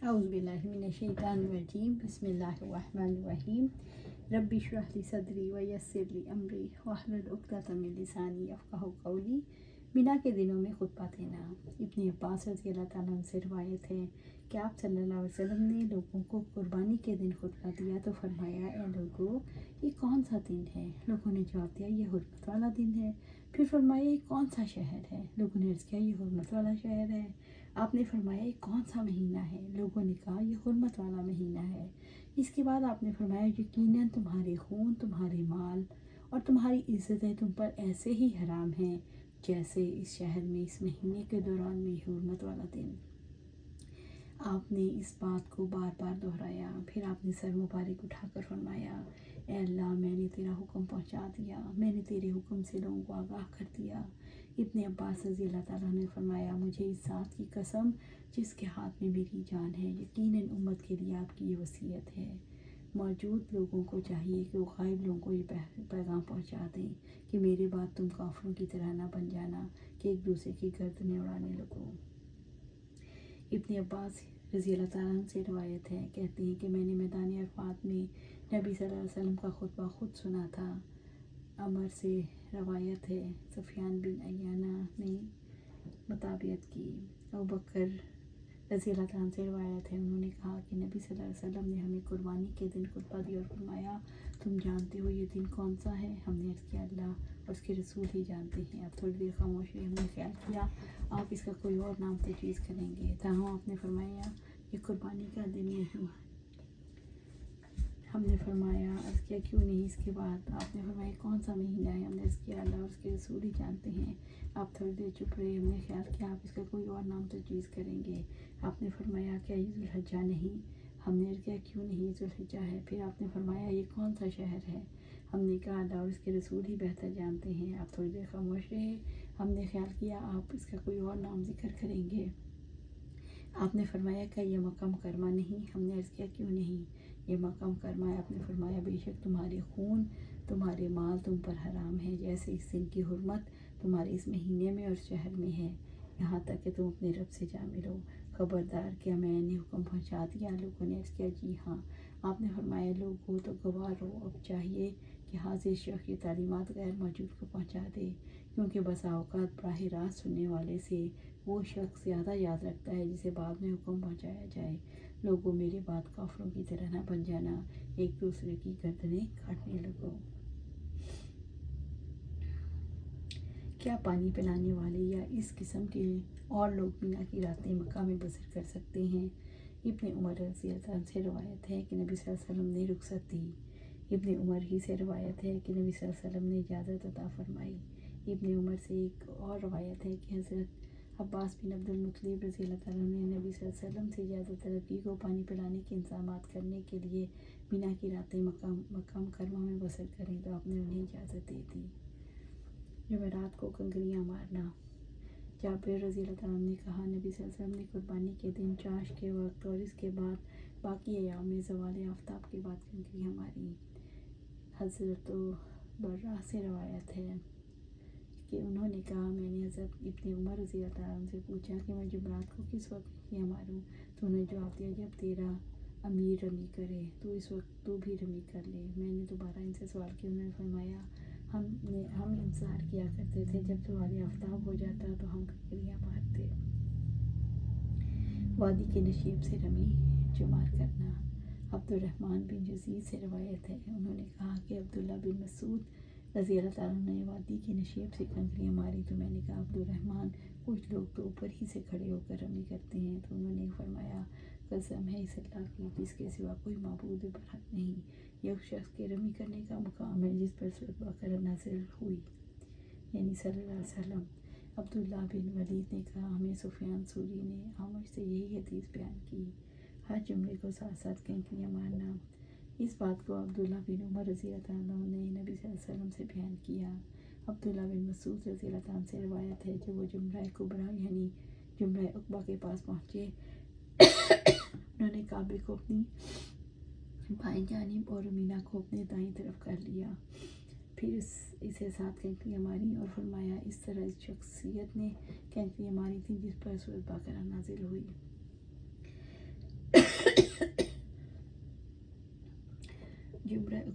اعوذ باللہ من الشیطان الرجیم بسم اللہ الرحمن الرحیم رب اشرح لی صدری ویسر لی امری واحلل عقدۃ من لسانی یفقہوا قولی۔ مینا کے دنوں میں خطبہ دینا۔ ابن عباس رضی اللہ تعالیٰ عنہ سے روایت ہے کہ آپ صلی اللہ علیہ وسلم نے لوگوں کو قربانی کے دن خطبہ دیا تو فرمایا، اے لوگو، یہ کون سا دن ہے؟ لوگوں نے جواب دیا، یہ حرمت والا دن ہے۔ پھر فرمایا، یہ کون سا شہر ہے؟ لوگوں نے عرض کیا، یہ حرمت والا شہر ہے۔ آپ نے فرمایا، یہ کون سا مہینہ ہے؟ لوگوں نے کہا، یہ حرمت والا مہینہ ہے۔ اس کے بعد آپ نے فرمایا، یقیناً تمہارے خون، تمہارے مال اور تمہاری عزتیں تم پر ایسے ہی حرام ہیں جیسے اس شہر میں اس مہینے کے دوران میں حرمت والا دن۔ آپ نے اس بات کو بار بار دہرایا۔ پھر آپ نے سر مبارک اٹھا کر فرمایا، اے اللہ، میں نے تیرا حکم پہنچا دیا، میں نے تیرے حکم سے لوگوں کو آگاہ کر دیا۔ ابن عباس رضی اللہ تعالیٰ نے فرمایا، مجھے اس ذات کی قسم جس کے ہاتھ میں میری جان ہے، یقیناً امت کے لیے آپ کی یہ وصیت ہے۔ موجود لوگوں کو چاہیے کہ وہ غائب لوگوں کو یہ پیغام پہنچا دیں کہ میرے بعد تم کافروں کی طرح نہ بن جانا کہ ایک دوسرے کی گردنیں اڑانے لگو۔ ابن عباس رضی اللہ تعالیٰ عنہ سے روایت ہے، کہتے ہیں کہ میں نے میدان عرفات میں نبی صلی اللہ علیہ وسلم کا خطبہ خود سنا تھا۔ عمر سے روایت ہے، سفیان بن عیینہ نے مطابعت کی۔ ابوبکر رضی اللہ تعالیٰ عنہ سے روایت ہے، انہوں نے کہا کہ نبی صلی اللہ علیہ وسلم نے ہمیں قربانی کے دن خطبہ دیا اور فرمایا، تم جانتے ہو یہ دن کون سا ہے؟ ہم نے عرض کیا، اللہ اور اس کے رسول ہی جانتے ہیں۔ اب تھوڑی دیر خاموش ہوئی، ہم نے خیال کیا آپ اس کا کوئی اور نام تجویز کریں گے، تاہم آپ نے فرمایا، یہ قربانی کا دن نہیں۔ ہم نے فرمایا، عرض کیا، کیوں نہیں؟ اس کے بعد آپ نے فرمایا، کون سا مہینہ ہے؟ ہم نے عرض کیا، اللہ اور اس کے رسول ہی جانتے ہیں۔ آپ تھوڑی دیر چپ رہے، ہم نے خیال کیا آپ اس کا کوئی اور نام تجویز کریں گے۔ آپ نے فرمایا، کیا یہ ذوالحجہ نہیں؟ ہم نے عرض کیا، کیوں نہیں، یہ ذوالحجہ ہے۔ پھر آپ نے فرمایا، یہ کون سا شہر ہے؟ ہم نے کہا، اللہ اور اس کے رسول ہی بہتر جانتے ہیں۔ آپ تھوڑی دیر خاموش رہے، ہم نے خیال کیا آپ اس کا کوئی اور نام ذکر کریں گے۔ آپ نے فرمایا، کیا یہ مکہ مکرمہ نہیں؟ ہم نے عرض کیا، کیوں نہیں، یہ مکہ مکرمہ ہے۔ آپ نے فرمایا، بے شک تمہارے خون، تمہارے مال تم پر حرام ہے جیسے اس دن کی حرمت تمہارے اس مہینے میں اور شہر میں ہے، یہاں تک کہ تم اپنے رب سے جا ملو۔ خبردار، کیا میں نے حکم پہنچا دیا؟ لوگوں نے عرض کیا، جی ہاں۔ آپ نے فرمایا، لوگ ہو تو گواہ رہو، اب چاہیے کہ حاضر شخص کی تعلیمات غیر موجود کو پہنچا دے، کیونکہ بسا اوقات براہ راست سننے والے سے وہ شخص زیادہ یاد رکھتا ہے جسے بعد میں حکم پہنچایا جائے۔ لوگوں، میرے بعد کافروں کی طرح نہ بن جانا، ایک دوسرے کی گردنیں کاٹنے لگو۔ کیا پانی پلانے والے یا اس قسم کے اور لوگ مینا کی راتیں مکہ میں بسر کر سکتے ہیں؟ ابن عمر رضی اللہ عنہ سے روایت ہے کہ نبی صلی اللہ علیہ وسلم نے رخصت دی۔ ابن عمر ہی سے روایت ہے کہ نبی صلی اللہ علیہ وسلم نے اجازت عطا فرمائی۔ ابن عمر سے ایک اور روایت ہے کہ حضرت عباس بن عبد المطلب رضی اللہ تعالیٰ عنہ نے نبی صلی اللہ علیہ وسلم سے اجازت طلب کی کو پانی پلانے کے انتظامات کرنے کے لیے مینا کی راتیں مکہ مکرمہ میں بسر کریں، تو آپ نے انہیں اجازت دے دی۔ جمعرات کو کنکریاں مارنا۔ جابر رضی اللہ تعالیٰ عنہ نے کہا، نبی صلی اللہ علیہ وسلم نے قربانی کے دن چاش کے وقت اور اس کے بعد باقی ایام میں زوال آفتاب کے بعد کنکریاں ماریں۔ حضرت برہ سے روایت ہے کہ انہوں نے کہا، میں نے حضرت ابن عمر رضی اللہ تعالیٰ عنہ سے پوچھا کہ میں جمعرات کو کس وقت کنکریاں ماروں، تو انہوں نے جواب دیا، جب تیرا امیر رمی کرے تو اس وقت تو بھی رمی کر لے۔ میں نے دوبارہ ان سے سوال کیا، انہوں نے فرمایا، ہم انتظار کیا کرتے تھے جب زوال آفتاب ہو جاتا تو ہم کنکریاں مارتے۔ وادی کے نشیب سے رمی شمار کرنا۔ عبد الرحمن بن یزید سے روایت ہے، انہوں نے کہا کہ عبداللہ بن مسعود رضی اللہ تعالیٰ عنہ نے وادی کے نشیب سے کنکریاں ماری، تو میں نے کہا، عبد الرحمن، کچھ لوگ تو اوپر ہی سے کھڑے ہو کر رمی کرتے ہیں، تو انہوں نے فرمایا، قسم ہے اس اللہ کی جس کے سوا کوئی معبود برحق نہیں، یہ اس شخص کے رمی کرنے کا مقام ہے جس پر سورۃ بقرہ نازل ہوئی، یعنی صلی اللہ علیہ وسلم۔ عبداللہ بن ولید نے کہا، ہمیں سفیان ثوری نے اعمش سے یہی حدیث بیان کی، ہر جملے کو ساتھ ساتھ کنکریاں مارنا۔ اس بات کو عبداللہ بن عمر رضی اللہ تعالیٰ عنہ نے نبی صلی اللہ علیہ وسلم سے بیان کیا۔ عبداللہ بن مسعود رضی اللہ تعالیٰ عنہ سے روایت ہے کہ وہ جمرہ کبریٰ یعنی جمرہ عقبہ کے پاس پہنچے، انہوں نے کعبے کو اپنی بائیں جانب اور مینا کو اپنے دائیں طرف کر لیا، پھر اسے ساتھ کنکریاں ماریں اور فرمایا، اس طرح اس شخصیت نے کنکریاں ماری تھیں جس پر سورۃ بقرہ نازل ہوئی۔